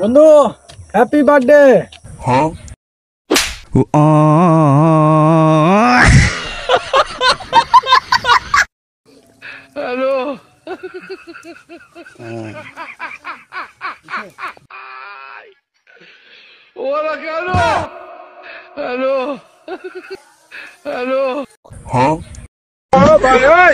বন্ধু happy birthday. হ্যাঁ hello ওরা কেন হ্যালো হ্যালো হ্যাঁ ভাই ভাই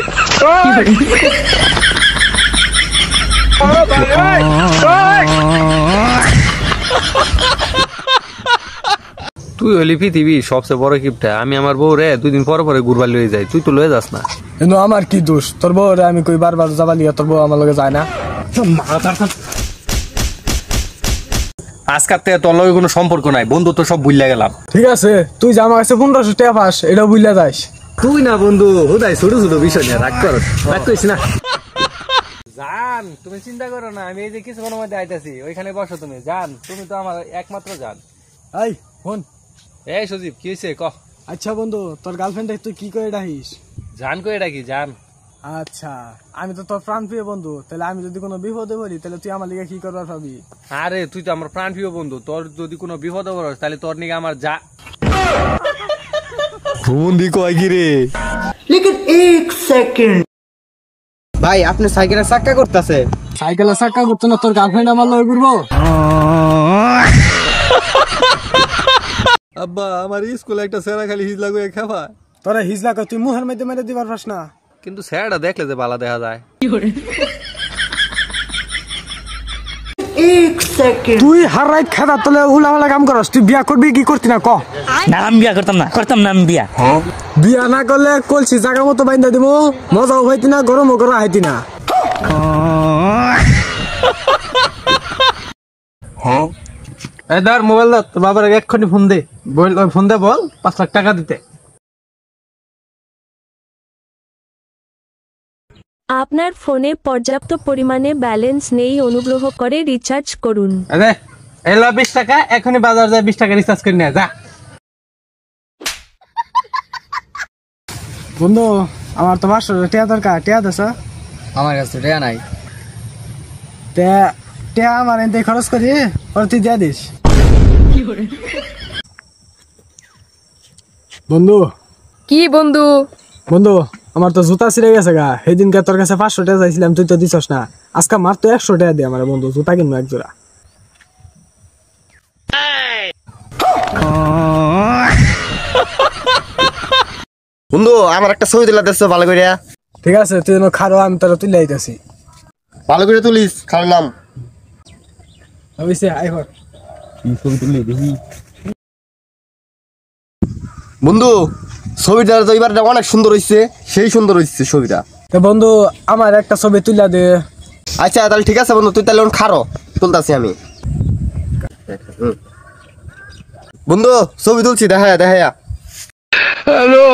তুই হলি পৃথিবীর সবচেয়ে বড় কিপটা। আমি আমার বউ রে 2 দিন পরে পরে ঘুরবার লয়ে যাই, তুই তো লয়ে যাস না। কিন্তু আমার কি দোষ? তোর বউ রে আমি কই বারবার যাবা লিয়া, তোর বউ আমার লগে যায় না। আজকাল থেকে তোর লগে কোনো সম্পর্ক নাই, বন্ধু তো সব ভুইলা গেলাম। ঠিক আছে, তুই যে আমার কাছে 1500 টাকা পাস এটাও বুঝলা যাস। তুই না বন্ধু হুদাই ছোট ছোট বিষয় নিয়ে রাগ করিস না। জান তুমি চিন্তা করো না, আমি এই যে কিছুক্ষণের মধ্যে আইতাছি, ওইখানে বসো তুমি। জান তুমি তো আমার একমাত্র জান। এই ফোন। এই সজীব কি হয়েছে ক। আচ্ছা বন্ধু, তোর গার্লফ্রেন্ড তুই কি করে ডাকিস? জান কই ডাকি জান। আচ্ছা, আমি তো তোর প্রাণ প্রিয় বন্ধু, তাহলে আমি যদি কোনো বিপদে পড়ি তাহলে তুই আমার লিগে কি করবার পাবি? আরে তুই তো আমার প্রাণ প্রিয় বন্ধু, তোর যদি কোনো বিপদে পড়স তাহলে তোর নিগে আমার যা বন্দি কয় কি রে? लेकिन एक सेकंड ভাই আপনি সাইকেলের চাক্কা করতেছে? সাইকেলের চাক্কা করতো না, তোর গার্লফ্রেন্ড আমার লগে ঘুরবো? আব্বা আমার স্কুলে একটা সেরা খালি হিজলা করে খাবা। তোরা হিজলা কর, তুই মুহের মধ্যে মেরে দিবার পাস না। কিন্তু স্যারটা দেখলে যে বালা দেখা যায়। एक सेकंड তুই হার রাইত খেদা তোলে উলাওয়ালা কাম করস, তুই বিয়া করবি কি করতি না ক? না আমি বিয়া করতাম না আমি বিয়া। বিয়া না করলে কলসি জায়গা মতো বাইন্দা দিব, মজাও হইতি না গরমও করা হইতি না। হ্যাঁ এই ধর মোবাইল ধর, তোর বাবার এক্ষুনি ফোন দে, ফোন দে বল 5 লাখ টাকা দিতে। আপনার ফোনে পর্যাপ্ত পরিমাণে ব্যালেন্স নেই, অনুগ্রহ করে রিচার্জ করুন। আরে এলা 20 টাকা, এখনই বাজার যায় 20 টাকা রিচার্জ করে নিয়ে যা। বন্ধু আমার তো 500 টাকা দরকার, টাকা দেছ? আমার কাছে টাকা নাই। টাকা আমার এতে খরচ করি, পরে তুই দিয়ে দিস। বন্ধু কি বন্ধু? বন্ধু আমার তো জুতা ছিঁড়ে গেছে গা, সেদিনকে তোর কাছে 500 টাকা চাইছিলাম, তুই তো দিছস না। আজকে মার তো 100 টাকা দে আমার বন্ধু, জুতা কিনবো এক জোড়া। বন্ধু আমার একটা ছবি তুলে দিচ্ছ ভালো করে। ঠিক আছে, তুই খারো, আমি তোরা তুলে আইতাছি। ভালো করে তুলিস, খারাপ অবশ্যই আই হর। বন্ধু ছবিটা তো এবার অনেক সুন্দর হয়েছে, সেই সুন্দর হয়েছে ছবিটা। তো বন্ধু আমার একটা ছবি তুলে দে। আচ্ছা তাহলে ঠিক আছে বন্ধু, তুই তাহলে খারো, তুলতাছি আমি। বন্ধু ছবি তুলছি, দেখা হ্যালো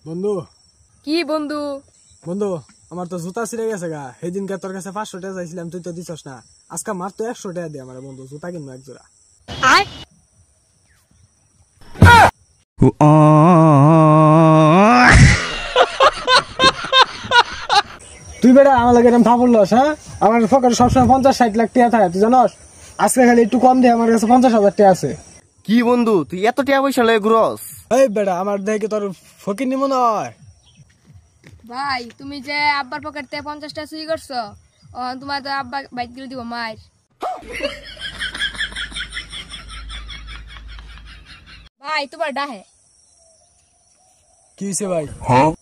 বন্ধু কি বন্ধু? বন্ধু আমার তো জুতা ছিঁড়ে গেছে গা, সেদিনকে তোর কাছে 500 টাকা চাইছিলাম, তুই তো দিছস না। আজকে মার তো 100 টাকা দে আমার বন্ধু, জুতা কিনবো এক জোড়া। তুই বেটা আমার লাগে এরকম ফাপড় লস? হ্যাঁ, আমার পকেটে সবসময় 50-60 লাখ টাকা থাকে, তুই জানস? আজকে খালি একটু কম দিয়ে আমার কাছে 50,000 টাকা আছে। কি বন্ধু তুই এত টাকা পয়সা লাগে ঘুরস? এই বেটা আমার দেখে তোর ফকির নিমন হয়। ভাই তুমি যে আব্বার পকেট থেকে 50 টাকা চুরি করছো, তোমার তো আব্বা বাইক গিলে দিব মার। ভাই তোমার ডাহে কি হয়েছে ভাই?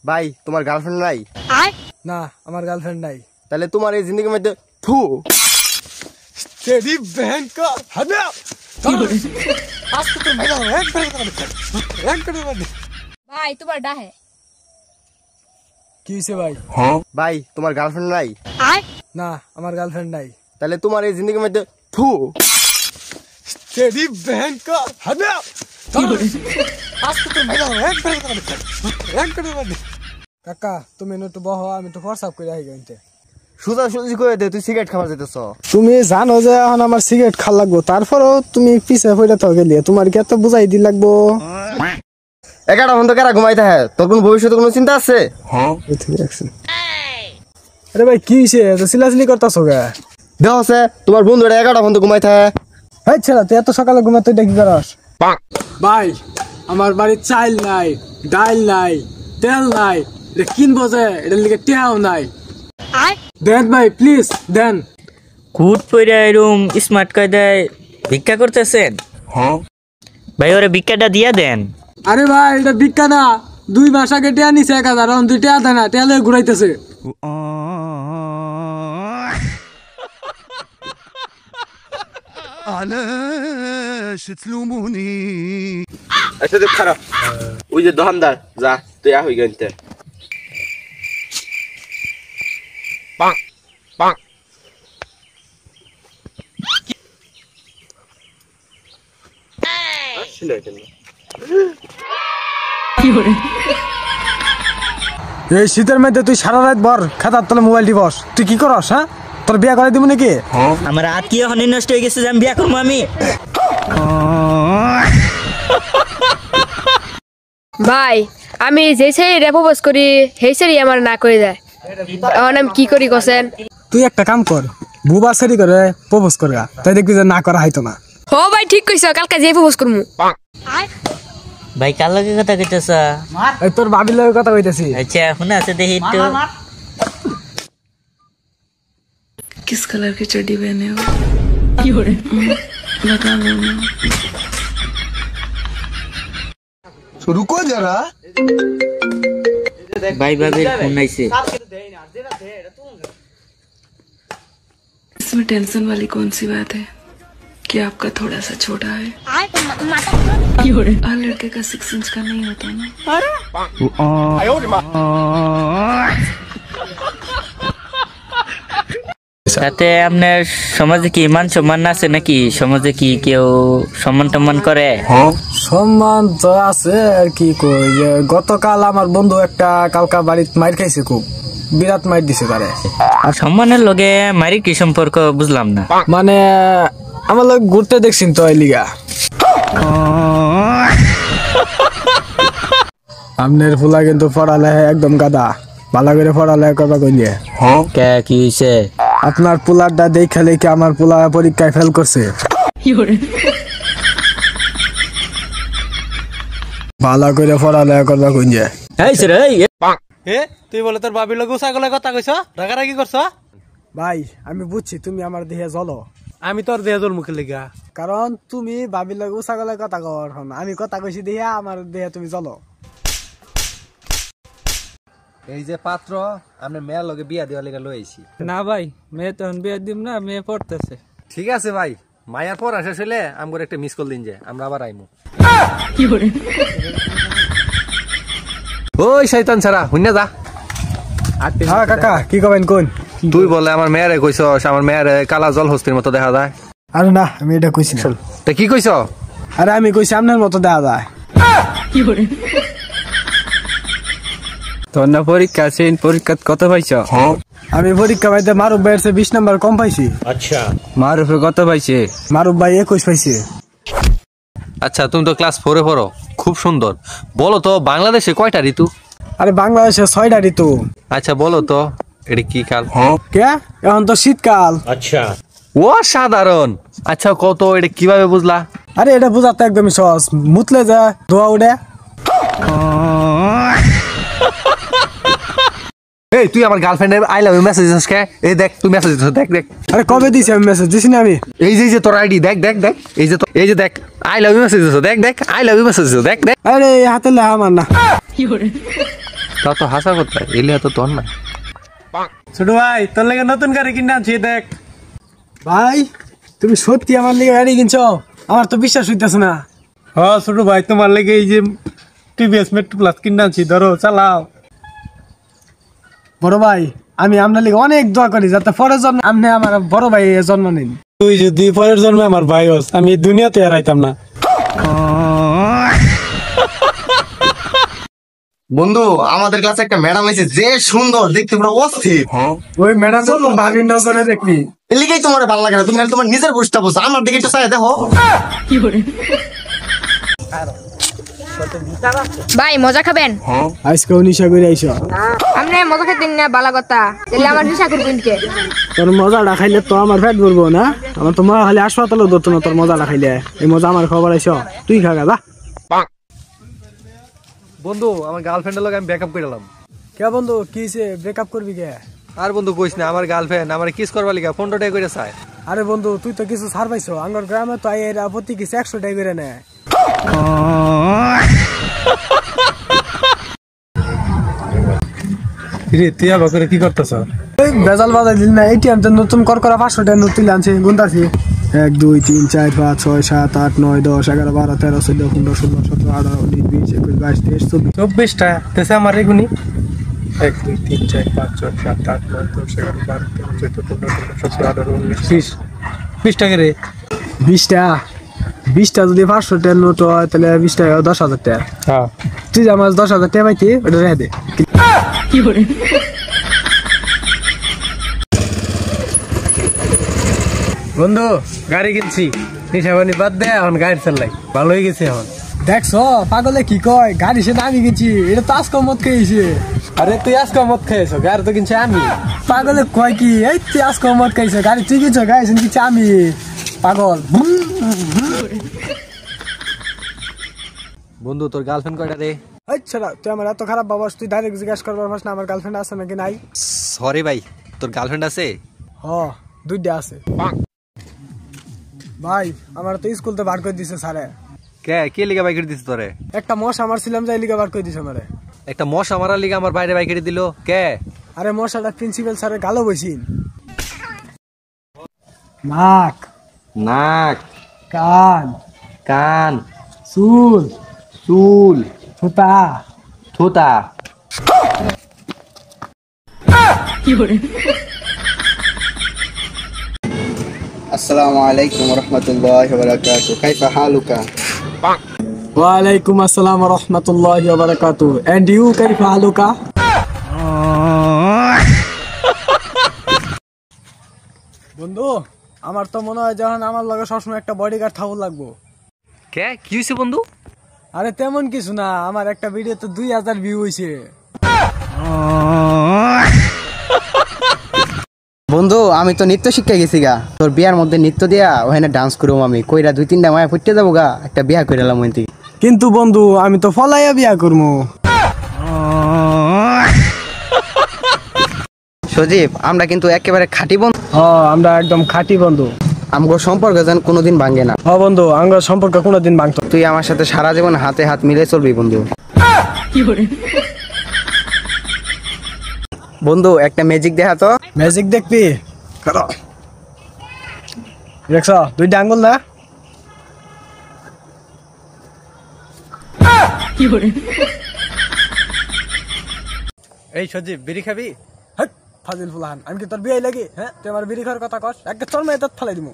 ভাই তোমার গার্লফ্রেন্ড নাই? না আমার গার্লফ্রেন্ড নাই। তাহলে তোমার এই জিন্দগির মধ্যে থু তেরি বহন কা হাদা আজকে তো মেলা এক করে ভাই তোমার ডাহে কি হয়েছে ভাই? ভাই তোমার গার্লফ্রেন্ড নাই? না আমার গার্লফ্রেন্ড নাই। তাহলে তোমার এই জিন্দগির মধ্যে থু তেরি বহন কা হাদা আজকে তো মেলা এক করে কাকা তুমি একটু বহো, আমি একটু হোয়াটসঅ্যাপ করে আই গেতে। সুজা সুজি করে দে, তুই সিগারেট খাবার যেতেছ। তুমি জানো যে এখন আমার সিগারেট খাওয়া লাগবো, তারপরও তুমি পিছে পড়ে তো গেলি, তোমার কি এত বুঝাই দি লাগবো? 11টা পর্যন্ত কেরা ঘুমাইতে হ্যাঁ তোর কোন ভবিষ্যতে কোনো চিন্তা আছে? আরে ভাই কি হইছে এত সিলাসিলি করতাছো গা? দেখো সে তোমার বন্ধুটা 11টা পর্যন্ত ঘুমাইতে হ্যাঁ। এই ছেলে তুই এত সকালে ঘুমাতে এটা কি করস? ভাই আমার বাড়ির চাল নাই, ডাল নাই, তেল নাই, এটা কিনবো যে এটার লিগে টেহাও নাই। দেন ভাই প্লিজ দেন। কুট পইরা এরম স্মার্ট কায়দায় ভিক্ষা করতেছেন? ভাই ওরে ভিক্ষাটা দিয়া দেন। আরে ভাই এটা ভিক্ষা না, 2 মাস আগে টেয়া নিছে 1000, এখন তুই টেয়া দেয় না, টেয়া লয়ে ঘুরাইতেছে। আচ্ছা দেখ খারাপ ওই যে দোকানদার যা তুই আ হই গেনতে পাং পাং এই শীতের মধ্যে তুই সারা রাত ভর খাতার তলে মোবাইল টিপস, তুই কি করস? হ্যাঁ তোর বিয়া করে দিব নাকি? আমার আত্মীয় হনি নষ্ট হয়ে গেছে যে আমি বিয়া করবো আমি। ভাই আমি যে ছেলে প্রপোজ করি সেই ছেলে আমার না করে দেয়, এখন আমি কি করি কোসেন? তুই একটা কাম কর, বুবা সেরি করে প্রপোজ করগা, তাই দেখবি যে না করা হয়তো না। ও ভাই ঠিক কইছ, কালকে যে প্রপোজ করমু। ভাই কার লগে কথা কইতেছ? এই তোর ভাবির লগে কথা কইতেছি। আচ্ছা শুনে আছে দেখি একটু। किस कलर की चड्डी पहने हो? बता दो ना। रुको जरा ভাই ভাবির ফোন আইছে। इसमें टेंशन वाली कौन सी बात है कि आपका थोड़ा सा छोटा है? हर लड़के का 6 इंच का नहीं होता ना। তাতে আপনার সমাজে কি মান সম্মান আছে নাকি? সমাজে কি কেউ সম্মান টম্মান করে? সম্মান তো আছে আর কি কই, গতকাল আমার বন্ধু একটা কালকা বাড়িতে মাইর খাইছে, খুব বিরাট মাইর দিছে তারে। আর সম্মানের লগে মারি কি সম্পর্ক বুঝলাম না। মানে আমার লোক ঘুরতে দেখছিন তো এই লিগা। আপনার ফুলা কিন্তু পড়ালেখা একদম গাদা, ভালো করে পড়ালেখা করবা কইলে। কে কি হইছে? আপনার পোলারটা দেখা লেখে আমার পোলা পরীক্ষায় ফেল করছে। ভালো করে পড়ালেখা করবা কইলে। তুই বলে তোর বাবির লোক ছাগলের কথা কইছ, রাগারাগি করছ? ভাই আমি বুঝছি তুমি আমার দেহে জ্বলো, আমি তোর দেহ জল মুখে লেগা, কারণ তুমি ভাবির লোক ছাগলের কথা কর, আমি কথা কইছি দেহে আমার দেহে তুমি জ্বলো। এই যে পাত্র আমরা মেয়ের লগে বিয়া দেওয়ার লেগে লই আইছি। না ভাই মেয়ে তখন বিয়া দিম না, মেয়ে পড়তেছে। ঠিক আছে ভাই, মায়ার পর শেষ হইলে আমগর একটা মিস কল দিন যে আমরা আবার আইমু। ওই শয়তান ছাড়া হুইনা যা। হ্যাঁ কাকা কি কবেন কোন? তুই বলে আমার মেয়েরে কইছস আমার মেয়েরে কালা জল হস্তির মতো দেখা যায়। আরে না আমি এটা কইছি না। তা কি কইছ? আরে আমি কইছি আপনার মতো দেখা যায়। তোর না পরীক্ষা আছে, পরীক্ষা কত পাইছ? আমি পরীক্ষা পাইতে মারুফ ভাইয়ের 20 নাম্বার কম পাইছি। আচ্ছা মারুফে কত পাইছে? মারুফ ভাই 21 পাইছে। আচ্ছা তুমি তো ক্লাস 4 এ পড়ো, খুব সুন্দর। বলো তো বাংলাদেশে কয়টা ঋতু? আরে বাংলাদেশে 6টা ঋতু। আচ্ছা বলো তো এটা কি কাল? কে এখন তো শীতকাল। আচ্ছা ও সাধারণ। আচ্ছা কত এটা কিভাবে বুঝলা? আরে এটা বুঝাতে একদমই সহজ, মুতলে যা ধোয়া উড়ে। এই তুই আমার গার্লফ্রেন্ডের আই লাভ ইউ মেসেজ দিছস কে? এই দেখ তুই মেসেজ দিছস, দেখ দেখ। আরে কবে দিছি আমি মেসেজ? দিছি না আমি। এই যে তোর আইডি দেখ দেখ দেখ, এই যে দেখ আই লাভ ইউ মেসেজ দিছস, দেখ দেখ আই লাভ ইউ মেসেজ দিছস, দেখ দেখ। আরে হাতে লেখা আমার না। তা তো হাসা কথা, এলে তো তোর না। ছোট ভাই তোর লাগে নতুন গাড়ি কিনে আনছি, দেখ। ভাই তুমি সত্যি আমার লিগে গাড়ি কিনছো? আমার তো বিশ্বাস হইতেছে না। হ্যাঁ ছোট ভাই তোমার লাগে এই যে টিভিএস মেট্রো প্লাস কিনে আনছি, ধরো চালাও। বড় ভাই আমি আপনার লিগে অনেক দোয়া করি যাতে পরের জন্মে আপনি আমার বড় ভাই জন্ম নিন। তুই যদি পরের জন্মে আমার ভাই হস, আমি দুনিয়াতে আর আইতাম না। বন্ধু আমাদের কাছে একটা ম্যাডাম আছে যে সুন্দর দেখতে, পুরো অস্থির। ওই ম্যাডাম তো ভাবির নজরে দেখবি, এলিগেই তোমার ভালো লাগে না, তুমি খালি তোমার নিজের বুঝতে বসো, আমার দিকে একটু চাই দেখো। ভাই মজা খাবেন? আজকেও নিশা করে আইছো? আপনি মজা খেতেন না বালা কথা, তাহলে আমার নিশা করবেন কে? তোর মজাটা খাইলে তো আমার পেট ভরবো না, আমার তো মজা খাইলে হাসপাতালে ধরতো না। তোর মজাটা খাইলে এই মজা আমার খবর আইছো, তুই খা যা। বন্ধু আমার গার্লফ্রেন্ডের লগে আমি ব্রেকআপ করে এলাম। কে বন্ধু কি ব্রেকআপ করবি কে? আর বন্ধু কইস না, আমার গার্লফ্রেন্ড আমার কিস করবার লিগা 15 টাকা করে চায়। আরে বন্ধু তুই তো কিছু ছাড় পাইছো, আমার গ্রামে তো এর আপত্তি কিছু 100 টাকা করে নেয়। তুই আবার করে কি করতেছ? বেজাল বাজাই দিল না, এটিএম তে নতুন করকরা 500 টাকা নোট তুলে আনছে, গুনতাছি 1 2 3 4 5 6 7 8 9 10 11 12 13 14 15 16 17 18 19 20 21 22 23 24টা তেছে আমার এগুনি 1 2 3 4 5 6 7 8 9 10 11 12 13 14 15 16 17 18 19 20 20 টাকা রে। 20টা যদি 500 টাকা নোট হয় তাহলে 20 টাকা 10,000 টাকা। হ্যাঁ তুই যে আমার 10,000 টাকা পাইতি ওটা রেখে দে। কি করে? বন্ধু গাড়ি কিনছি, নিশাবানি বাদ দে, এখন গাড়ি চালাই ভালো হয়ে গেছে। এখন দেখছো পাগলে কি কয়, গাড়ি সে দামি কিনছি, এটা তো আজকে মত খেয়েছে। আরে তুই আজকে মদ খাইছো, গাড়ি তো কিনছি আমি। পাগলে কয় কি, এই তুই আজকে মত খাইছে, গাড়ি তুই কিনছো, গাড়ি কিনছি আমি। পাগল। বন্ধু তোর গার্লফ্রেন্ড কয়টা রে? আচ্ছা তুই আমার এত খারাপ বাবা, তুই ডাইরেক্ট জিজ্ঞাসা করবার পারছ না আমার গার্লফ্রেন্ড আছে নাকি নাই? সরি ভাই, তোর গার্লফ্রেন্ড আছে? হ 2টা আছে। ভাই আমার তো স্কুল তো বার করে দিছে স্যারে। কে কে লিগা বাইক দিছ তোরে? একটা মশা মারছিলাম যাই লিগা বার করে দিছে আমারে। একটা মশা মারার লিগা আমার বাইরে বাইক দিল কে? আরে মশাটা প্রিন্সিপাল স্যারের গালো বইছিন। নাক নাক, কান কান, চুল চুল, থুতা থুতা। কি করে? আসসালামু আলাইকুম ওয়া রাহমাতুল্লাহি ওয়া বারাকাতুহু। কাইফা হালুকা? ওয়ালাইকুম আসসালাম ওয়া রাহমাতুল্লাহি ওয়া বারাকাতুহু। এন্ড ইউ কাইফা হালুকা? বন্ধু আমার তো মনে হয় যখন আমার লগে সবসময় একটা বডিগার্ড থাকুর লাগবো। কে কি হইছে বন্ধু? আরে তেমন কিছু না, আমার একটা ভিডিওতে 2000 ভিউ হইছে। বন্ধু আমি তো নৃত্য শিক্ষা গেছি গা, তোর বিয়ার মধ্যে নৃত্য দিয়া ওখানে ডান্স করবো আমি, কইরা 2-3টা মায়া ফুটতে যাবো গা, একটা বিয়া করে এলাম ওইটি। কিন্তু বন্ধু আমি তো ফলাইয়া বিয়া করবো। সজীব আমরা কিন্তু একেবারে খাঁটি বন্ধু। আমরা একদম খাঁটি বন্ধু। আমগো সম্পর্ক যেন কোনোদিন ভাঙে না। বন্ধু আমার সম্পর্ক কোনোদিন ভাঙতো। তুই আমার সাথে সারা জীবন হাতে হাত মিলে চলবি বন্ধু। কি করে? বন্ধু একটা ম্যাজিক দেখা তো। ম্যাজিক দেখবি? করো। দেখছ 2টা আঙ্গুল না? কি করে? এই সজীব বিড়ি খাবি? হ্যাঁ ফাজিল ফুলাহান, আমি কি তোর বিয়ে লাগি? হ্যাঁ তুই আমার বিড়ি খাওয়ার কথা কস, একটা চল মেয়ে ফেলাই দিমু।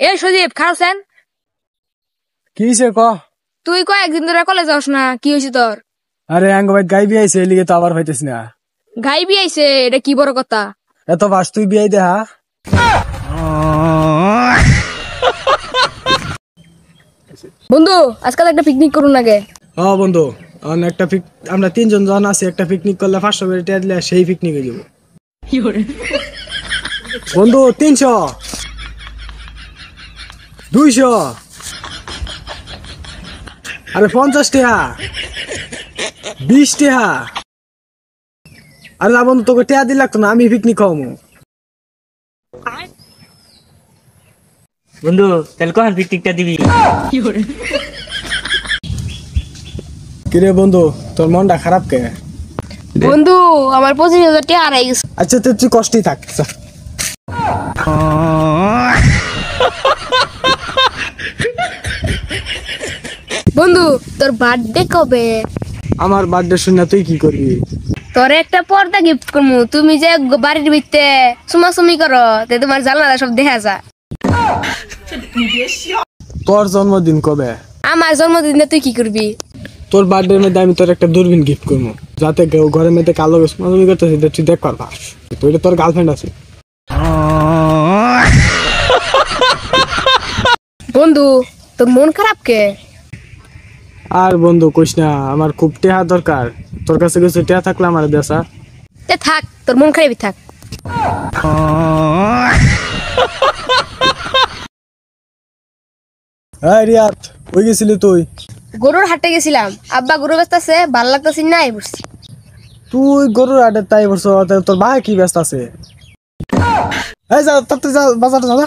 এই সজীব খাওছেন? কি হইছে ক? তুই কয়েকদিন ধরে কলেজ যাস না, কি হয়েছে তোর? আরে আঙ্গ ভাই গাই বিয়াইছে, এলিগে তো আবার হইতেছ না। গাই বিয়াইছে, এটা কি বড় কথা? এত বাস তুই বিয়াই দেখা। বন্ধু আজকাল একটা পিকনিক করুন আগে। বন্ধু একটা আমরা 3 জন জন আছি, একটা পিকনিক করলে 500 করে টাকা দিলে সেই পিকনিকে যাব। কি করে? বন্ধু 300 200 আরে 50 টাকা 20 টাকা। আরে না বন্ধু তোকে টাকা দিলে লাগতো না, আমি পিকনিক খাওয়াবো। বন্ধু তাহলে কখন পিকনিকটা দিবি? কি করে? কিরে বন্ধু তোর মনটা খারাপ কে? বন্ধু আমার 25,000 টাকা হারাই গেছে। আচ্ছা তুই কষ্টই থাক। বন্ধু তোর বার্থডে কবে? আমার বার্থডে শুনে তুই কি করবি? তোরে একটা পর্দা গিফট করবো, তুমি যে বাড়ির ভিতরে সুমাসুমি করো তে তোমার জানালা সব দেখা যায়। তোর জন্মদিন কবে? আমার জন্মদিনে তুই কি করবি? তোর বার্থডের মধ্যে আমি তোর একটা দূরবীন গিফট করবো, যাতে কেউ ঘরের মধ্যে কালো সুমাসুমি করতেছে তুই দেখ পারবাস। তোর গার্লফ্রেন্ড আছে। বন্ধু তোর মন খারাপ কে? আর বন্ধু কইস না, আমার খুব টেহা দরকার। তোর কাছে কিছু টেহা থাকলে আমার দেশা। তে থাক, তোর মন খারাপই থাক। এই রিয়াত, কই গেছিলি তুই? গরুর হাটে গেছিলাম, আব্বা গরু বেচতাছে, ভাল লাগতাছে না, এই বসছি। তুই গরুর হাটে তাই বলছ, তোর ভাই কি ব্যস্ত আছে? এই যা, তাড়াতাড়ি যা, বাজারে যা।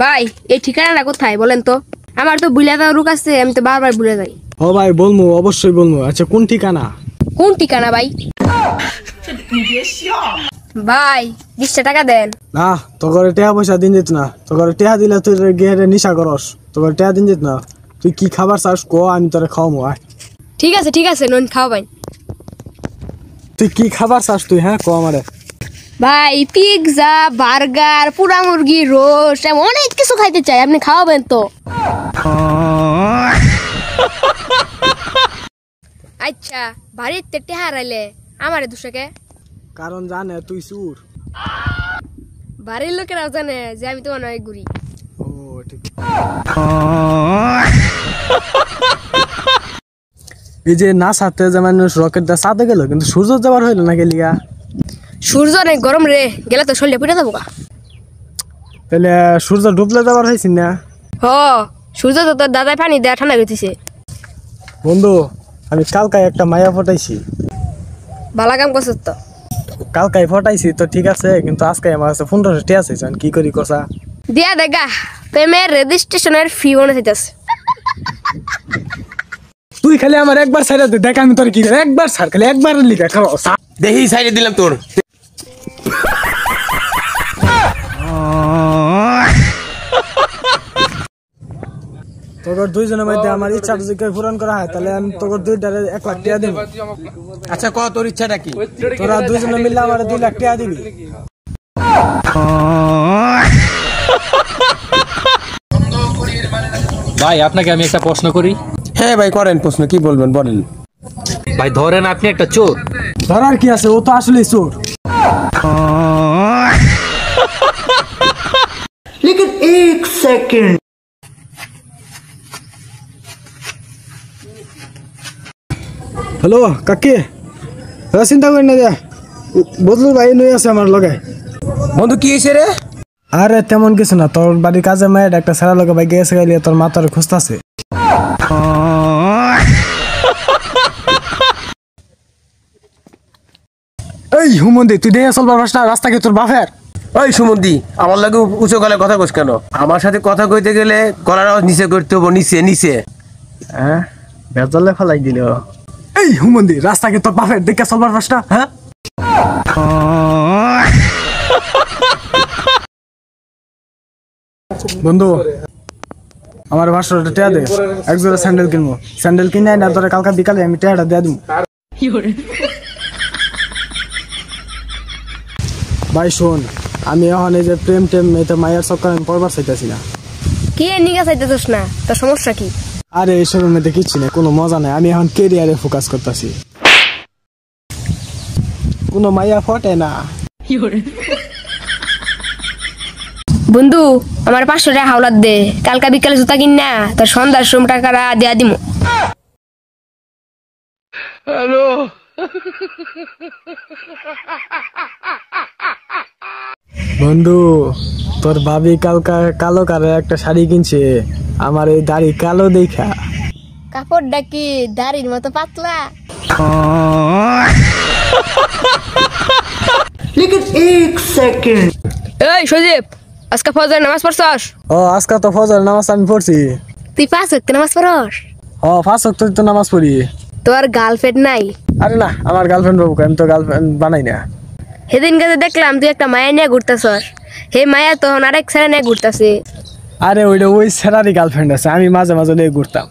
ভাই এই ঠিকানাটা কোথায় বলেন তো? আমার তো বুইলা যাওয়ার রুক আছে, আমি তো বারবার ভুলে যাই। ও ভাই বলবো, অবশ্যই বলবো। আচ্ছা কোন ঠিকানা? কোন ঠিকানা ভাই? ভাই 20 টাকা দেন। না, তোর টেহা পয়সা দিন যেত না। তোর টেহা দিলে তুই গিয়ে নিশা করস। তোর টেহা দিন যেত না। তুই কি খাবার চাস কো, আমি তোরে খাওয়াবো। ঠিক আছে নন খাও ভাই। তুই কি খাবার চাস তুই? হ্যাঁ কো আমারে। ভাই পিৎজা, বার্গার, পুরা মুরগি, রোস্ট, অনেক কিছু খাইতে চাই, আপনি খাওয়াবেন তো? আচ্ছা বাড়িতে টেহা হারাইলে আমারে দুশোকে? কারণ জানে তুই চুর। বাড়ির লোকেরাও জানে যে আমি তো অনেক ঘুরি। ও ঠিক। এই যে না সাথে যে মানুষ রকেট দা সাথে গেল, কিন্তু সূর্য যাবার হইলো না গেলিয়া। সূর্য অনেক গরম রে, গেলে তো শরীরে পুড়ে যাবো গা। তাহলে সূর্য ডুবলে যাবার হয়েছি না? হ, সূর্য তো তোর দাদাই পানি দেয়া ঠান্ডা করতেছে। বন্ধু আমি কালকায় একটা মায়া ফটাইছি। ভালো কাম করছিস তো। কালকায় ফটাইছি তো ঠিক আছে, কিন্তু আজকে আমার কাছে 1500 টাকা আছে। কি করি কসা? দিয়া দেখা, প্রেমের রেজিস্ট্রেশনের ফি মনে চাইতেছে। তুই খালি আমার একবার ছাইড়া দে, দেখ আমি তোর কি করে। একবার ছাড়, খালি একবার লিখা খাও। দেখি সাইডে দিলাম তোর। তোর দুইজনের মধ্যে আমার ইচ্ছা যদি পূরণ করা হয়, তাহলে আমি তোর দুইটারে 1 লাখ টাকা দিব। আচ্ছা ক তোর ইচ্ছাটা কি? তোরা দুইজনে মিললে আমার 2 লাখ টাকা দিবি। ভাই আপনাকে আমি একটা প্রশ্ন করি। হ্যাঁ ভাই করেন প্রশ্ন, কি বলবেন বলেন। ভাই ধরেন আপনি একটা চোর। ধরার কি আছে, ও তো আসলেই চোর। लेकिन 1 सेकंड। হ্যালো কাকি, চিন্তা করি না দিয়া, বদলুর ভাই নই আছে আমার লগে। বন্ধু কি হয়েছে রে? আরে তেমন কিছু না, তোর বাড়ির কাজে মায়ের একটা সারা লগে ভাই গেছে গাইলে তোর মা তোর খুঁজতেছে। এই হুমন্দি, তুই দেখে চলবার পারস না? রাস্তা কি তোর বাপের? ওই সুমন্দি, আমার লাগে উঁচু গলায় কথা কইস কেন? আমার সাথে কথা কইতে গেলে গলার আওয়াজ নিচে করতে হবো, নিচে নিচে। হ্যাঁ বেজালে ফেলাই দিল। এই হুমন্দি, রাস্তা কি তোর বাপের? দেখে চলবার পারস না? হ্যাঁ বন্ধু আমার 500 টাকা দে, এক জোড়া স্যান্ডেল কিনবো। স্যান্ডেল কিনে না তোরা কালকে বিকালে আমি টাকাটা দিয়ে দিব। ভাই শোন, আমি এখন এই যে প্রেম টেম এটা মায়ের চক্কর আমি পড়বার চাইতেছি না। কি নিগা চাইতেছিস না? তোর সমস্যা কি? আরে এইসবের মধ্যে কিচ্ছু নেই, কোনো মজা নাই। আমি এখন কেরিয়ারে ফোকাস করতেছি। কোনো মাইয়া ফটে না। বন্ধু আমার 500 টাকা হাওলাত দে, কালকা বিকালে জুতা কিন না, তোর সন্ধ্যার সময় টাকাটা দেয়া দিমু। হ্যালো বন্ধু তোর ভাবি কালকা কালো কারে একটা শাড়ি কিনছে, আমার এই দাড়ি কালো দেখা। কাপড়টা কি দাড়ির মতো পাতলা? लेकिन 1 सेकंड। এই সজীব, আজকে ফজর নামাজ পড়ছস? ও আজকে তো ফজর নামাজ আমি পড়ছি। তুই 5 ওয়াক্ত নামাজ পড়স? ও 5 ওয়াক্ত তো নামাজ পড়ি। তোর গার্লফ্রেন্ড নাই? আরে না, আমার গার্লফ্রেন্ড বাবু, আমি তো গার্লফ্রেন্ড বানাই না। সেদিন কাছে দেখলাম তুই একটা মায়া নিয়ে ঘুরতেছস, হে মায়া তখন আরেক ছেলে নিয়ে ঘুরতেছে। আরে ওইটা ওই সেরারই গার্লফ্রেন্ড আছে, আমি মাঝে মাঝে নিয়ে ঘুরতাম।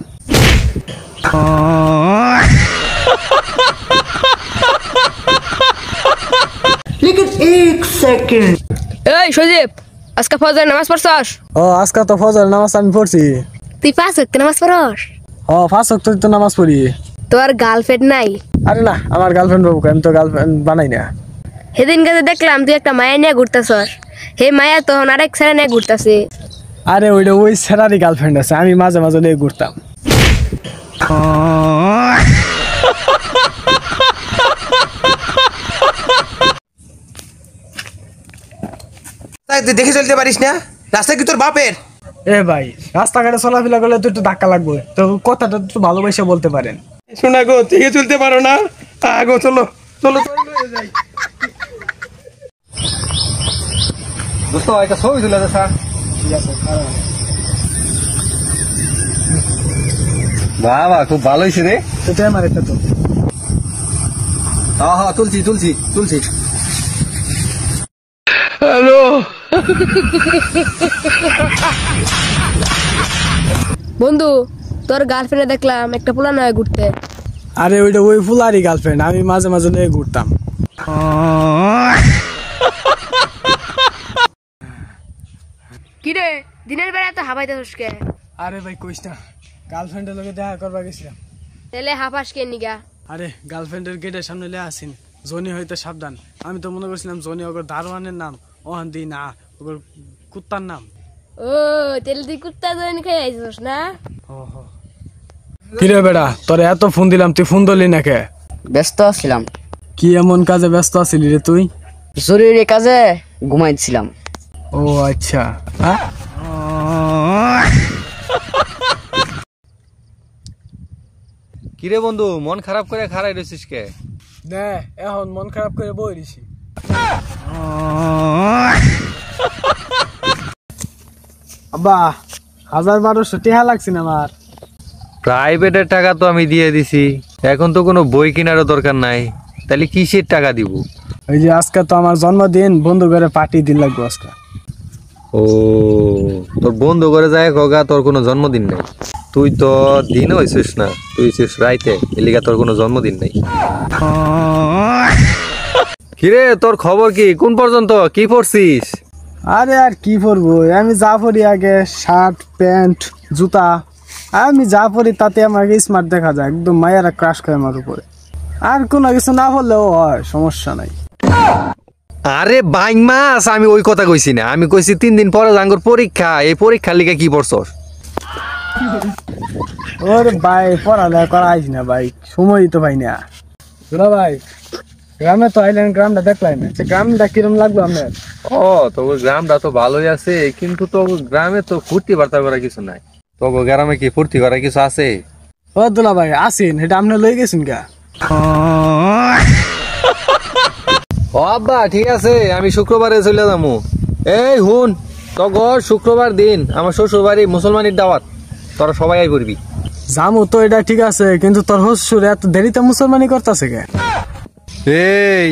लेकिन 1 सेकंड। এই সজীব, আজকে ফজর নামাজ পড়ছস? ও আজকে তো ফজর নামাজ আমি পড়ছি। তুই 5 ওয়াক্ত নামাজ পড়স? ও 5 ওয়াক্ত তো নামাজ পড়ি। তোর গার্লফ্রেন্ড নাই? আরে না, আমার গার্লফ্রেন্ড বাবু, আমি তো গার্লফ্রেন্ড বানাই না। সেদিন কাছে দেখলাম তুই একটা মায়া নিয়ে ঘুরতেছস, হে মায়া তখন আরেক ছেলে নিয়ে ঘুরতেছে। আরে ওইটা ওই ছেড়ারই গার্লফ্রেন্ড আছে, আমি মাঝে মাঝে নিয়ে ঘুরতাম। তুই দেখে চলতে পারিস না? রাস্তা কি তোর বাপের? এ ভাই, রাস্তাঘাটে চলাফেরা করলে তো একটু ধাক্কা লাগবে, তো কথাটা একটু ভালোবাসে বলতে পারেন। শোনা গো, দেখে চলতে পারো না? আগো চলো চলো। দোস্ত একটা ছবি তুলে দে স্যার। বাবা খুব ভালো হয়েছে রে। সেটাই আমার একটা তো। হ্যাঁ তুলছি তুলছি তুলছি। হ্যালো বন্ধু, তোর গার্লফ্রেন্ডে দেখলাম একটা পোলা নয় ঘুরতে। আরে ওইটা ওই ফুলারই গার্লফ্রেন্ড, আমি মাঝে মাঝে নিয়ে ঘুরতাম। কিরে দিনের বেলা তো হাবাইতেছিস কে? আরে ভাই কইস না, গার্লফ্রেন্ডের লগে দেখা করবা গেছিলাম। তাহলে হাফাস কে নিগা? আরে গার্লফ্রেন্ডের গেটের সামনে লে আসিন, জনি হইতে সাবধান। আমি তো মনে করছিলাম জনি ওগর দারোয়ানের নাম, ওহান দি না, ওগর কুত্তার নাম। ও তাহলে তুই কুত্তা জয়েন খেয়ে আইছিস না? কিরে বেড়া, তোর এত ফোন দিলাম, তুই ফোন ধরলি না কে? ব্যস্ত ছিলাম। কি এমন কাজে ব্যস্ত আছিলি রে তুই? জরুরি কাজে ঘুমাইছিলাম। ও আচ্ছা। কিরে বন্ধু, মন খারাপ করে খারাই রয়েছিস কে? দে এখন মন খারাপ করে বই দিছি। আব্বা 1200 টাকা লাগছে না আমার। প্রাইভেটের টাকা তো আমি দিয়ে দিছি, এখন তো কোনো বই কেনারও দরকার নাই, তাহলে কিসের টাকা দিব? ওই যে আজকে তো আমার জন্মদিন, বন্ধু করে পার্টি দিন লাগবে আজকে। ও তোর বন্ধু করে যায় গগা, তোর কোনো জন্মদিন নেই। তুই তো দিন হইছিস না, তুই হইছিস রাইতে, এলিগা তোর কোনো জন্মদিন নেই। কিরে তোর খবর কি, কোন পর্যন্ত কি পড়ছিস? আরে আর কি পরবো, আমি যা পরি আগে শার্ট প্যান্ট জুতা, আমি যা পরি তাতে আমাকে স্মার্ট দেখা যায়, একদম মায়েরা ক্রাশ করে আমার উপরে। আর কোনো কিছু না বললেও হয়, সমস্যা নাই। আরে বাইং মাস, আমি ওই কথা কইছি না, আমি কইছি 3 দিন পরে জাঙ্গর পরীক্ষা, এই পরীক্ষার লিগে কি পড়ছস? ওরে ভাই পড়ালেখা করা আইস না ভাই, সময় তো ভাই না। তোরা ভাই গ্রামে তো আইলেন, গ্রামটা দেখলাই না, গ্রামটা কিরম লাগলো আপনার? ও তোর গ্রামটা তো ভালোই আছে, কিন্তু তো গ্রামে তো ফুর্তি বার্তা করা কিছু নাই। তো গ্রামে কি ফুর্তি করা কিছু আছে? ও দুলা ভাই আসেন, এটা আপনি লই গেছেন গা? ও আব্বা ঠিক আছে, আমি শুক্রবারে চলে যাবো। এই হুন, তগর শুক্রবার দিন আমার শ্বশুর বাড়ি মুসলমানের দাওয়াত, তোরা সবাই আই করবি। জামু তো এটা ঠিক আছে, কিন্তু তোর শ্বশুর এত দেরিতে মুসলমানি করতেছে কে? এই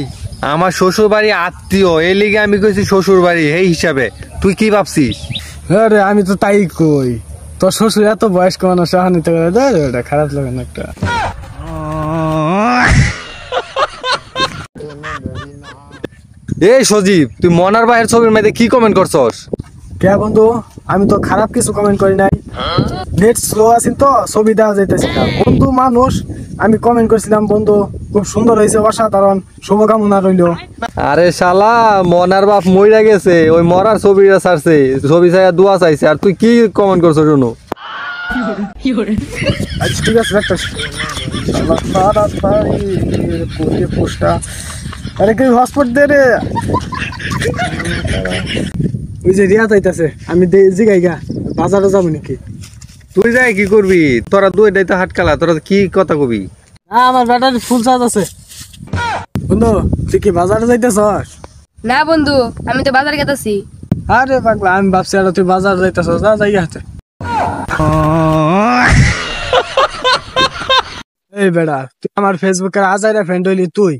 আমার শ্বশুর বাড়ি আত্মীয়, এই লিগে আমি কইছি শ্বশুর বাড়ি, এই হিসাবে তুই কি ভাবছিস? আরে আমি তো তাই কই, তোর শ্বশুর এত বয়স্ক মানুষ সহানিতে করে দেয়, ওটা খারাপ লাগে না একটা? এই সজীব, তুই মনার ভাইয়ের ছবির মধ্যে কি কমেন্ট করছস? কে বন্ধু, আমি তো খারাপ কিছু কমেন্ট করি নাই, নেট স্লো আছেন তো ছবি দেওয়া যাইতেছে না। বন্ধু মানুষ, আমি কমেন্ট করছিলাম বন্ধু খুব সুন্দর হয়েছে, অসাধারণ, শুভকামনা রইল। আরে শালা, মনার বাপ মইরা গেছে, ওই মরার ছবিটা ছাড়ছে, ছবি চাইয়া দোয়া চাইছে, আর তুই কি কমেন্ট করছস শুনো? আচ্ছা ঠিক আছে, একটা পোস্টটা, আরে কি হসপিটাল দে রে, ওই যে রিয়া যাইতেছে, আমি জিগাই গা বাজারে যাবো নাকি? তুই যাই কি করবি, তোরা দুইটাই তো হাটকালা, তোরা কি কথা কবি? না আমার ব্যাটারি ফুল চার্জ আছে। বন্ধু তুই কি বাজারে যাইতেছস? না বন্ধু, আমি তো বাজারে গেতাছি। আরে পাগলা, আমি ভাবছি আর তুই বাজার যাইতেছস, যা যাই হাতে। এই বেড়া, তুই আমার ফেসবুকের আজাইরা ফ্রেন্ড হইলি, তুই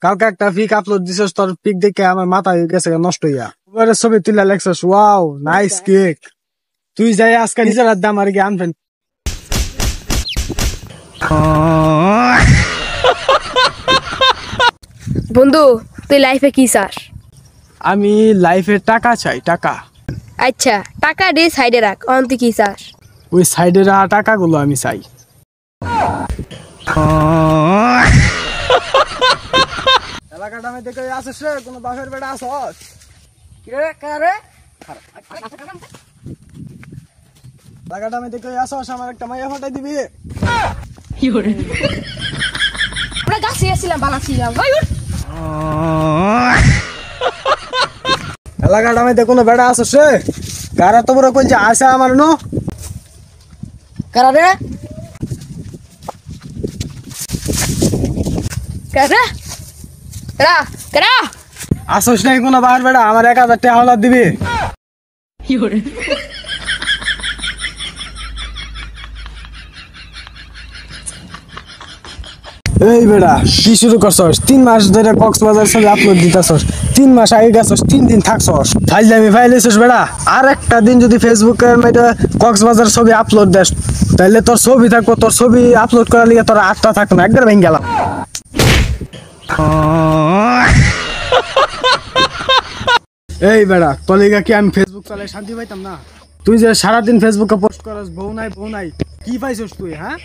কালকে একটা পিক আপলোড দিছস, তোর পিক দেখে আমার মাথা হয়ে গেছে নষ্ট হইয়া। ওরে ছবি তুলে লেখছস ওয়াও নাইস কেক, তুই যাই আজকে নিজের হাত দিয়ে আমার কি আনবেন? বন্ধু তুই লাইফে কি চাস? আমি লাইফে টাকা চাই, টাকা। আচ্ছা টাকা দে সাইডে রাখ, অন তুই কি চাস? ওই সাইডে রাখা টাকাগুলো আমি চাই। এলাকাটা আমি দেখে আসিস রে, কোনো বাপের বেটা আসস? লাগাটা আমি দেখে আসো আমার একটা মাইয়া ফটাই দিবি। আমরা গাছে আসছিলাম বানাচ্ছিলাম এলাকাটা আমি দেখো বেড়া আসো সে কারা তো বড় কইছে আসা আমার নো কারা রে কারা কারা কারা আসোস নাই কোনো বার বেড়া আমার 1000 টাকা হলা দিবি। এই বেড়া কি শুরু করছস 3 মাস ধরে কক্সবাজার ছবি আপলোড দিতাছস 3 মাস আগে গেছস 3 দিন থাকছস ফাইজলামি ফাইলেছস বেড়া আর একটা দিন যদি ফেসবুকে কক্সবাজার ছবি আপলোড দেস তাহলে তোর ছবি থাকবো তোর ছবি আপলোড করার লিগে তোর আটটা থাকবো না একবার ভেঙে গেলাম। এই বেড়া তোর লিগা কি আমি ফেসবুক চালাই শান্তি পাইতাম না? তুই যে সারাদিন ফেসবুকে পোস্ট করস বউ নাই কি পাইছস তুই? হ্যাঁ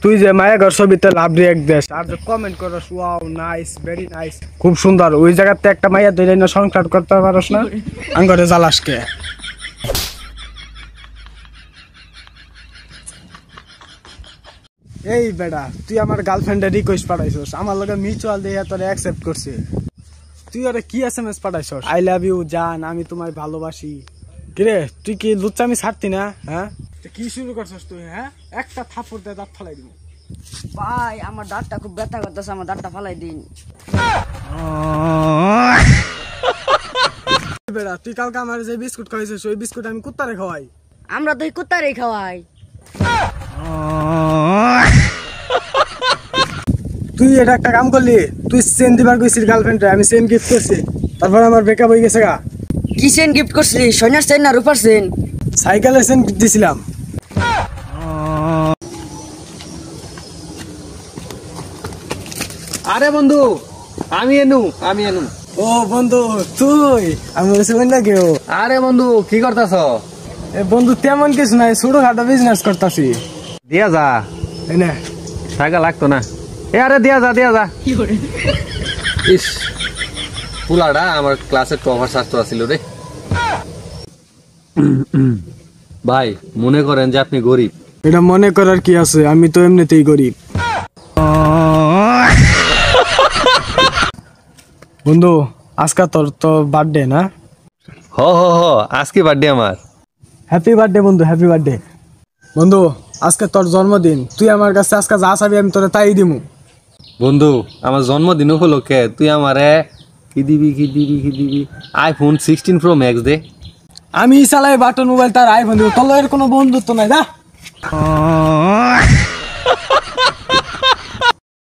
তুই যে মায়া ঘর ছবিতে লাভ রিয়েক্ট দেস আর যে কমেন্ট করস ওয়াও নাইস ভেরি নাইস খুব সুন্দর ওই জায়গাতে একটা মাইয়া ধরে না সংসার করতে পারস না আঙ্গরে জ্বালাসকে। এই বেড়া তুই আমার গার্লফ্রেন্ডের রিকোয়েস্ট পাঠাইছস আমার লগে মিউচুয়াল দিয়ে তোরে অ্যাকসেপ্ট করছে তুই আরে কি এসএমএস পাঠাইছস আই লাভ ইউ জান আমি তোমায় ভালোবাসি কিরে তুই কি লুচ্চামি ছাড়তি না? হ্যাঁ কি শুরু করছস তুই? হ্যাঁ একটা থাপ্পড় দিয়ে দাঁত ফালাই দিব। ভাই আমার দাঁতটা খুব ব্যথা করতেছে আমার দাঁতটা ফালাই দিন। বেড়া তুই কালকে আমার যে বিস্কুট খাইছিস ওই বিস্কুট আমি কুত্তারে খাওয়াই। আমরা তো কুত্তারে খাওয়াই। তুই এটা একটা কাম করলি তুই চেন দিবার কইছিস গার্লফ্রেন্ডে আমি চেন গিফট করছি তারপর আমার ব্রেকআপ হয়ে গেছে গা। কি চেন গিফট করছিলি সোনার চেন না রূপার চেন? সাইকেলের চেন দিছিলাম। আরে বন্ধু আমি এনু ও বন্ধু তুই আমি বলছি না কেউ। আরে বন্ধু কি করতাছ? এ বন্ধু তেমন কিছু নাই ছোটখাটো বিজনেস করতাছি। দিয়া যা এনে টাকা লাগতো না। এ আরে দিয়া যা ইস পুলাডা আমার ক্লাসের টপার ছাত্র আছিল রে। ভাই মনে করেন যে আপনি গরিব। এটা মনে করার কি আছে আমি তো এমনিতেই গরিব। বন্ধু আজকে তোর তো বার্থডে না? হ আজকে বার্থডে আমার। হ্যাপি বার্থডে বন্ধু হ্যাপি বার্থডে। বন্ধু আজকে তোর জন্মদিন তুই আমার কাছে আজকে যা চাবি আমি তোরে তাই দিমু। বন্ধু আমার জন্মদিন উপলক্ষে তুই আমারে কি দিবি আইফোন 16 প্রো ম্যাক্স দে। আমি চালাই বাটন মোবাইল তার আইফোন দিব তোর এর কোনো বন্ধুত্ব নাই না।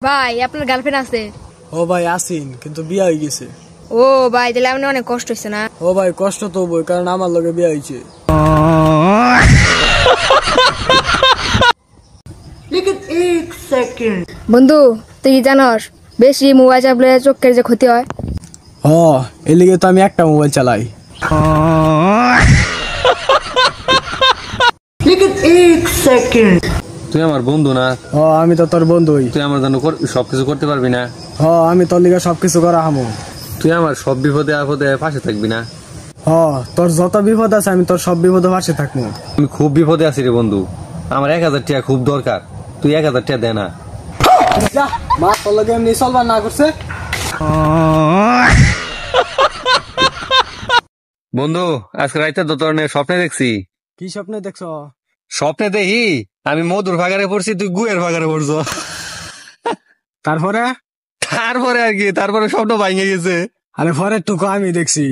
ভাই আপনার গার্লফ্রেন্ড আছে? ও ভাই আসিন কিন্তু বিয়া হয়ে গেছে। ও ভাই তাহলে আপনার অনেক কষ্ট হচ্ছে না? ও ভাই কষ্ট তো বই কারণ আমার লগে বিয়া হয়েছে। लेकिन एक सेकंड বন্ধু তুই কি জানোস বেশি মোবাইল চাপলে চোখের যে ক্ষতি হয়? হ এর লিগে তো আমি একটা মোবাইল চালাই। लेकिन एक सेकंड তুই আমার বন্ধু না? হ আমি তো তোর বন্ধুই। তুই আমার জন্য সবকিছু করতে পারবি না? হ আমি তোর লিগে সবকিছু করা হামু। তুই আমার সব বিপদে আপদে পাশে থাকবি না? হ তোর যত বিপদ আছে আমি তোর সব বিপদে পাশে থাকবো। আমি খুব বিপদে আছি রে বন্ধু আমার 1000 টাকা খুব দরকার তুই 1000 টাকা দে না। মা তোর লগে এমনি চলবার না করছে। বন্ধু আজকে রাইতে তো তোর স্বপ্নে দেখছি। কি স্বপ্নে দেখছ? স্বপ্নে দেখি আমি মধুর ভাগারে পড়ছি তুই গুয়ের ভাগারে পড়ছ। তারপরে আর কি তারপরে স্বপ্ন ভাঙে গেছে। আরে পরের টুকু আমি দেখছি।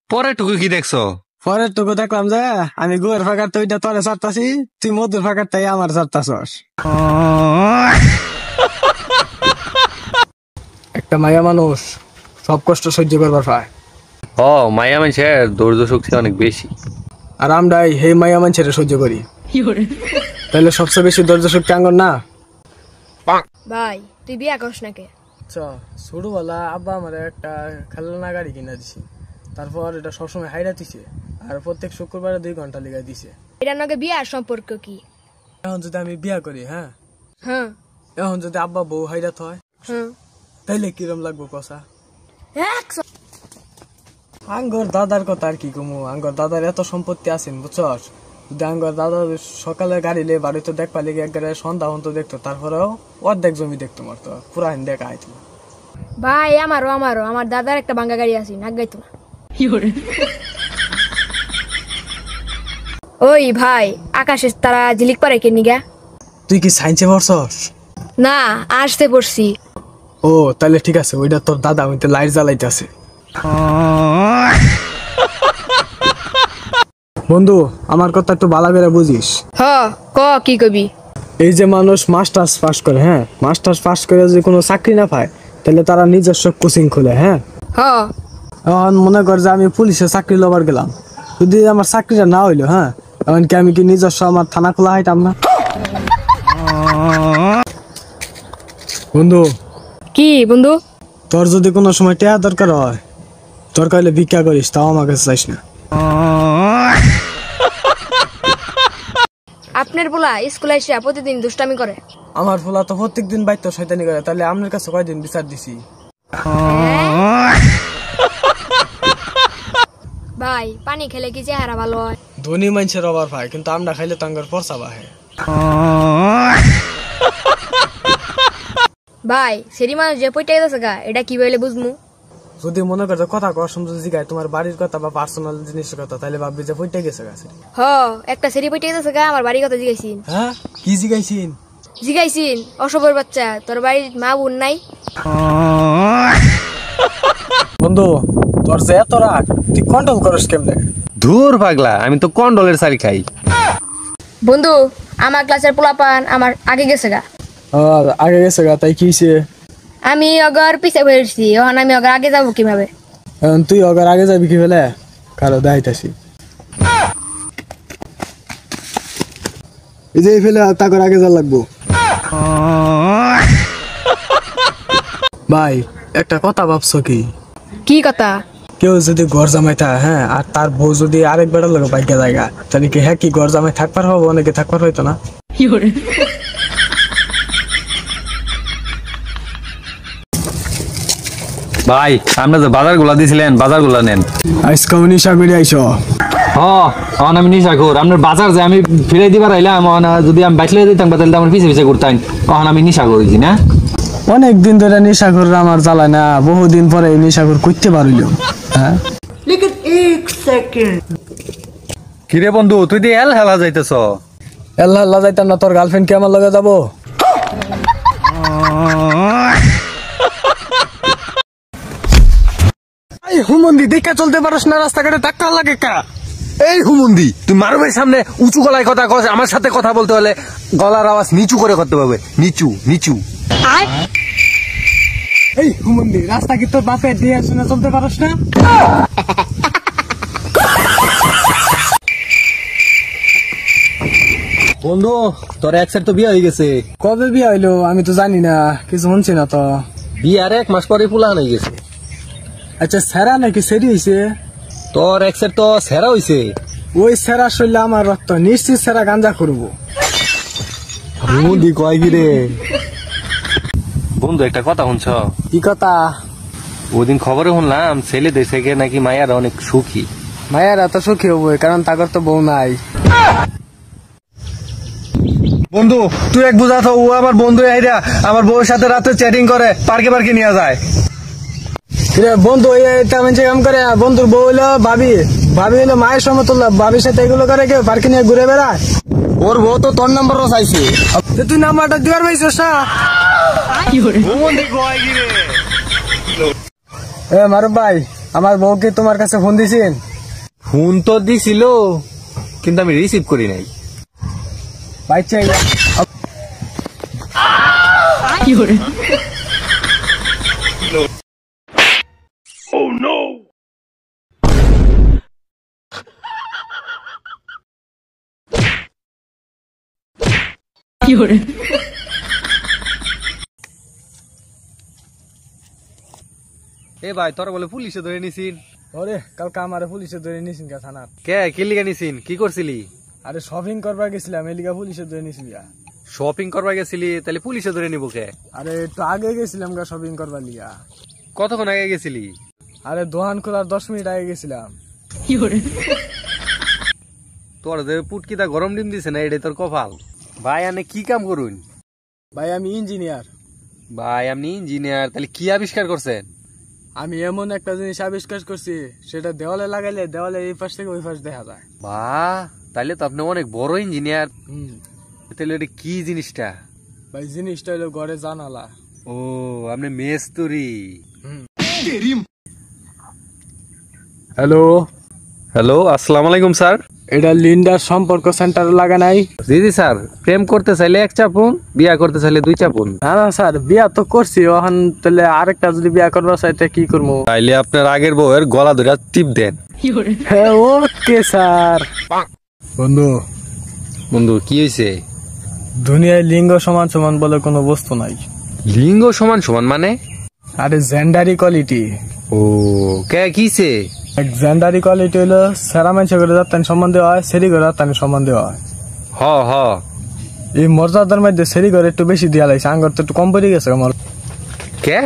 পরের টুকু কি দেখছো? পরের টুকু দেখলাম যে আমি গুয়ের ফাঁকার তো ওইটা তোরে ছাড়তাছি তুই মধুর ফাঁকার তাই আমার ছাড়তাছস। একটা মায়া মানুষ সব কষ্ট সহ্য করবার পায়। মায়া মানুষের ধৈর্য শক্তি অনেক বেশি আর আমরাই হে মায়া মানুষের সহ্য করি তাহলে সবচেয়ে বেশি ধৈর্য শক্তি আঙ্গর না। ভাই তুই বিয়া করছ নাকি? আচ্ছা ছোটবেলা আব্বা আমার একটা খেলনা গাড়ি কিনে দিছে তারপর এটা সবসময় হাইরা দিছে আর প্রত্যেক শুক্রবারে 2 ঘন্টা লেগে দিছে। এটার নাকি বিয়ার সম্পর্ক কি? এখন যদি আমি বিয়া করি হ্যাঁ এখন যদি আব্বা বউ হাইরাত হয় তাইলে কিরম লাগবো কষা? আঙ্গর দাদার কথা আর কি কমু, আঙ্গর দাদার এত সম্পত্তি আছেন বুঝছস, যদি আঙ্গর দাদা সকালে গাড়ি লে বাড়িতে দেখ পাইলে একবারে সন্ধ্যা হন্ত দেখতো, তারপরেও অর্ধেক জমি দেখতো মারতো, পুরাহিন দেখা আইতো। ভাই আমারও আমার দাদার একটা ভাঙ্গা গাড়ি আছে, নাক গাইতো না। ওই ভাই, আকাশের তারা ঝিলিক পারে কে নিগা? তুই কি সায়েন্সে পড়ছস? না, আর্টসে পড়ছি। ও তাহলে ঠিক আছে, ওইটা তোর দাদা ওইতে লাইট জ্বালাইতেছে। বন্ধু আমার কথা একটু ভালো করে বুঝিস। হ ক কি কবি? এই যে মানুষ মাস্টার্স পাস করে, হ্যাঁ মাস্টার্স পাস করে যদি কোনো চাকরি না পায় তাহলে তারা নিজস্ব কোচিং খুলে। হ্যাঁ এখন মনে কর যে আমি পুলিশে চাকরি লবার গেলাম, যদি আমার চাকরিটা না হইলো, হ্যাঁ এখন কি আমি কি নিজস্ব আমার থানা খোলা হইতাম না? বন্ধু কি বন্ধু? তোর যদি কোনো সময় টাকা দরকার হয়, দরকার হলে ভিক্ষা করিস, তাও আমার কাছে চাইস না। আপনার পোলা স্কুলে এসে প্রতিদিন দুষ্টামি করে। আমার পোলা তো প্রত্যেকদিন বাইতো শয়তানি করে, তাহলে আপনার কাছে কয়দিন বিচার দিছি? ভাই পানি খেলে কি চেহারা ভালো হয়? ধনী মানুষের অভাব হয়, কিন্তু আমরা খাইলে তাঙ্গর পরসা বাহে। ভাই সেরি মানুষ যে পয়টা গেছে গা, এটা কি বলে বুঝমু? যদি মনে করছো কথা কর সমঝে জিগায় তোমার বাড়ির কথা বা পার্সোনাল জিনিসের কথা, তাহলে ভাববি যে পয়টা গেছে গাছে। হ একটা সেরি পয়টা গেছে গা, আমার বাড়ির কথা জিগাইছিন। হ্যাঁ কি জিগাইছিন? জিগাইছিন অসবর বাচ্চা, তোর বাড়ির মা বোন নাই? বন্ধু তোর যে এত রাগ, তুই কন্ট্রোল করিস কেমনে? ধুর পাগলা, আমি তো কন্ডলের সারি খাই। বন্ধু আমার ক্লাসের পোলাপান আমার আগে গেছে গা। আগে গেছে গা, তাই কি হইছে? আমি অগর পিছে বেরছি, এখন আমি অগর আগে যাবো কিভাবে? তুই অগর আগে যাবি কি ফেলে? কারো দাইতাছি এই যে ফেলে তাকর আগে যা লাগবো। ভাই একটা কথা ভাবছো কি? কি কথা? কেউ যদি ঘর জামাই থাকে, হ্যাঁ আর তার বউ যদি আরেক বেড়ার লোক বাইকে জায়গা, তাহলে কি হ্যাঁ কি ঘর জামাই থাকবার হবো? অনেকে থাকবার হইতো না। ভাই আপনি যে বাজার গুলা দিয়েছিলেন, বাজার গুলা নেন। আজকেও নিশা করে আইসো? হন আমি নিশা কর, আপনার বাজার যে আমি ফিরে দিবার আইলাম, যদি আমি বাইক লিয়ে দিতাম তাহলে আমার পিছে পিছে করতাম, কখন আমি নিশা করেছি না? অনেক দিন ধরে নিশা করে আমার জ্বালায় না, বহুদিন পরে নিশা করে করতে পারিল। হ্যাঁ लेकिन एक सेकंड। কিরে বন্ধু তুই দিয়ে এল হেলা যাইতেছ? এল্লা যাইতাম না, তোর গার্লফ্রেন্ড কি আমার লগে যাবো? এই হুমন্দি দেখে চলতে পারস না, রাস্তাঘাটে ধাক্কা লাগে কা? এই হুমুন্দি, তুই মারবের সামনে উঁচু গলায় কথা কস, আমার সাথে কথা বলতে হলে গলার আওয়াজ নিচু করে করতে হবে, নিচু নিচু। এই হুমন্দি, রাস্তা কি তোর বাপের দিয়ে শুনে চলতে পারস না? বন্ধু তোর এক্সের তো বিয়ে হয়ে গেছে। কবে বিয়ে হইলো আমি তো জানি না, কিছু শুনছি না তো। বিয়ার 1 মাস পরে পুলা হয়ে গেছে। আচ্ছা সেরা নাকি সেরি হইছে? তোর এক্সের তো সেরা হইছে। ওই সেরা শরীরে আমার রক্ত, নিশ্চিত সেরা গাঞ্জা করবো। হুমুন্দি কয় কি রে? বন্ধু একটা কথা শুনছ? কি কথা? ওদিন খবরে শুনলাম ছেলে দেশে গিয়ে নাকি মায়েরা অনেক সুখী। মায়েরা তো সুখী হবো, কারণ তাদের তো বউ নাই। বন্ধু তুই এক বুঝাতো, ও আমার বন্ধু আইরা আমার বউয়ের সাথে রাতে চ্যাটিং করে, পার্কে নিয়ে যায়। বন্ধু তেমন কাম করে, বন্ধুর বউ হইলো ভাবি, ভাবি হইলো মায়ের সমতুল্য, ভাবির সাথে এগুলো করে কেউ পার্কে নিয়ে ঘুরে বেড়ায়। ওর বউ তো তোর নাম্বারও চাইছে। তুই নাম্বারটা দিবার পাইছিস না? মারুফ ভাই, আমার বউ কি তোমার কাছে ফোন দিছেন? ফোন তো দিছিল, কিন্তু আমি রিসিভ করি নাই। বাচ্চা Oh no! এ ভাই তোরা বলে পুলিশে ধরে নিছিন? ওরে কালকে আমারে পুলিশে ধরে নিয়েছেন কা থানার। কে কি লিগা নিছিন? কি করছিলি? আরে শপিং করবা গেছিলাম, এলিগা পুলিশে ধরে নিয়েছিল। শপিং করবা গেছিলি, তাহলে পুলিশে ধরে নিব কে? আরে একটু আগে গেছিলাম গা শপিং করবার লিগা। কতক্ষণ আগে গেছিলি? আরে দোকান খোলার 10 মিনিট আগে গেছিলাম। তোর যে পুটকিটা গরম ডিম দিছে না, এটাই তোর কপাল। ভাই আপনি কি কাম করুন? ভাই আমি ইঞ্জিনিয়ার। ভাই আপনি ইঞ্জিনিয়ার, তাহলে কি আবিষ্কার করছেন? আমি এমন একটা জিনিস আবিষ্কার করছি, সেটা দেওয়ালে লাগাইলে দেওয়ালে এই পাশ থেকে ওই পাশ দেখা যায়। বাহ, তাহলে তো আপনি অনেক বড় ইঞ্জিনিয়ার। তাহলে এটা কি জিনিসটা? ভাই জিনিসটা হলো ঘরে জানালা। ও, আপনি মেস্তুরি। হ্যালো হ্যালো, আসসালামু আলাইকুম স্যার। এটা লিন্ডার সম্পর্ক সেন্টারে লাগা নাই? জি জি স্যার, প্রেম করতে চাইলে 1 চাপুন, বিয়া করতে চাইলে 2 চাপুন। না না স্যার, বিয়া তো করছি, এখন তাহলে আরেকটা যদি বিয়া করবার চাইতে কি করবো? তাইলে আপনার আগের বউয়ের গলা ধরে টিপ দেন। হ্যাঁ ওকে স্যার। বন্ধু বন্ধু কি হয়েছে? দুনিয়ায় লিঙ্গ সমান সমান বলে কোনো বস্তু নাই। লিঙ্গ সমান সমান মানে? আরে জেন্ডার ইকুয়ালিটি। ও কে কিছে? জেন্ডার ইকুয়ালিটি হলো সেরা মানুষের করে যাত্রানি সম্মান দেওয়া হয়, সেরি করে যাত্রানি সম্মান দেওয়া হয়। হ হ, এই মর্যাদার মধ্যে সেরি করে একটু বেশি দেওয়া লাগছে, আঙ্গর তো একটু কম পড়ে গেছে আমার। কে?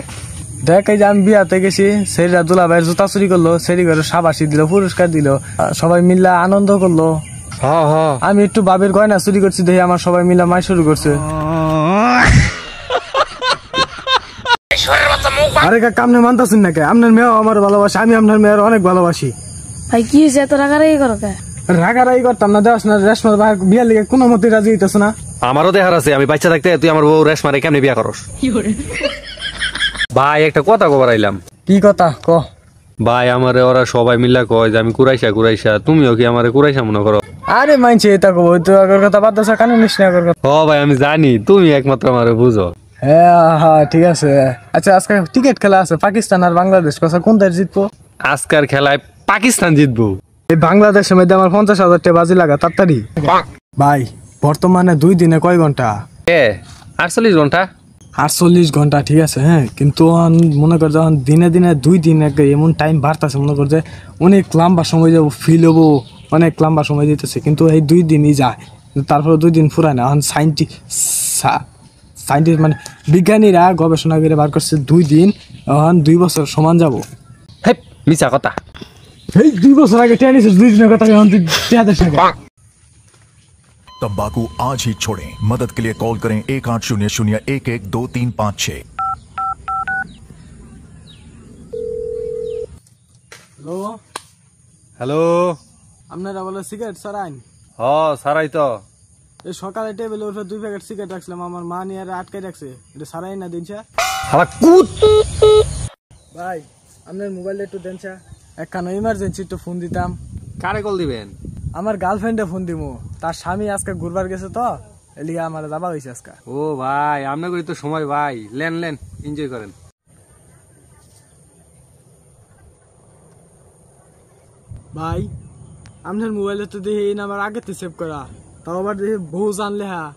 দেখ এই যে আমি বিয়াতে গেছি, সেরিরা দুলা ভাইয়ের জুতা চুরি করলো, সেরি করে সাবাসি দিল, পুরস্কার দিল, সবাই মিল্লা আনন্দ করলো। আমি একটু বাবের গয়না চুরি করছি, দেখি আমার সবাই মিলা মাই শুরু করছে। আরে কামনে মানতাছেন না কে? আপনার মেয়েও আমার ভালোবাসে, আমি আপনার মেয়ের অনেক ভালোবাসি। ভাই কি হয়েছে এত রাগারাগি করো কে? রাগারাগি করতাম না, দেওয়াস না রেশমার ভাই বিয়ার লিগে কোনো মতে রাজি হইতেছ না। আমারও দেখার আছে, আমি বাচ্চা থাকতে তুই আমার বউ রেশমারে কেমনে বিয়া করস? ভাই একটা কথা কবার আইলাম। কি কথা ক? ভাই আমারে ওরা সবাই মিল্লা কয় যে আমি কুরাইশা, তুমিও কি আমারে কুরাইশা মনে করো? আরে মানছে এটা কব, তুই আগের কথা বাদ দাস, কানে নিস না আগের কথা। ও ভাই আমি জানি, তুমি একমাত্র আমারে বুঝো। হ্যাঁ হ্যাঁ ঠিক আছে। আচ্ছা আজকে ক্রিকেট খেলা আছে, পাকিস্তান আর বাংলাদেশ, কথা কোন দেশ জিতবো? আজকের খেলায় পাকিস্তান জিতবো। এই বাংলাদেশের মধ্যে আমার 50,000 টাকা বাজি লাগা তাড়াতাড়ি। ভাই বর্তমানে 2 দিনে কয় ঘন্টা? 48 ঘন্টা। 48 ঘন্টা ঠিক আছে, হ্যাঁ, কিন্তু মনে কর যখন দিনে দিনে 2 দিন এমন টাইম বাড়তেছে, মনে কর যে অনেক লম্বা সময় যাবো, ফিল হবো, অনেক লম্বা সময় দিতেছে, কিন্তু এই 2 দিনই যায়, তারপরে 2 দিন ফুরায় না। এখন সাইন্টিস্ট মানে বিজ্ঞানীরা গবেষণা করে বার করছে 2 দিন, এখন 2 বছর সমান যাবো। হে মিছা কথা। এই 2 বছর আগে টেনিস 2 দিনের কথা, এখন তুই টেহাতে থাকে। तंबाकू आज ही छोड़ें। मदद के लिए कॉल करें 1800112356। হ্যালো হ্যালো, আপনারা বলে সিগারেট সারাইন? হ সারাই তো। এই সকালে টেবিলে উঠে 2 প্যাকেট সিগারেট রাখছিলাম, আমার মা নিয়ে আটকে রাখছে, এটা সারাই না দিনছা। ভাই আপনার মোবাইলে একটু দেনছা, একখানা ইমার্জেন্সি একটু ফোন দিতাম। কারে কল দিবেন? আমার গার্লফ্রেন্ডে ফোন দিমু, তার স্বামী আজকে ঘুরবার গেছে তো, এলিগা আমার যাবা হয়েছে আজকে। ও ভাই আপনার করি তো সময়, ভাই লেন লেন এনজয় করেন। ভাই আপনার মোবাইলে তো দেখি এই নাম্বার আগে তো সেভ করা, তাও আবার দেখি বহু জানলে হ্যাঁ।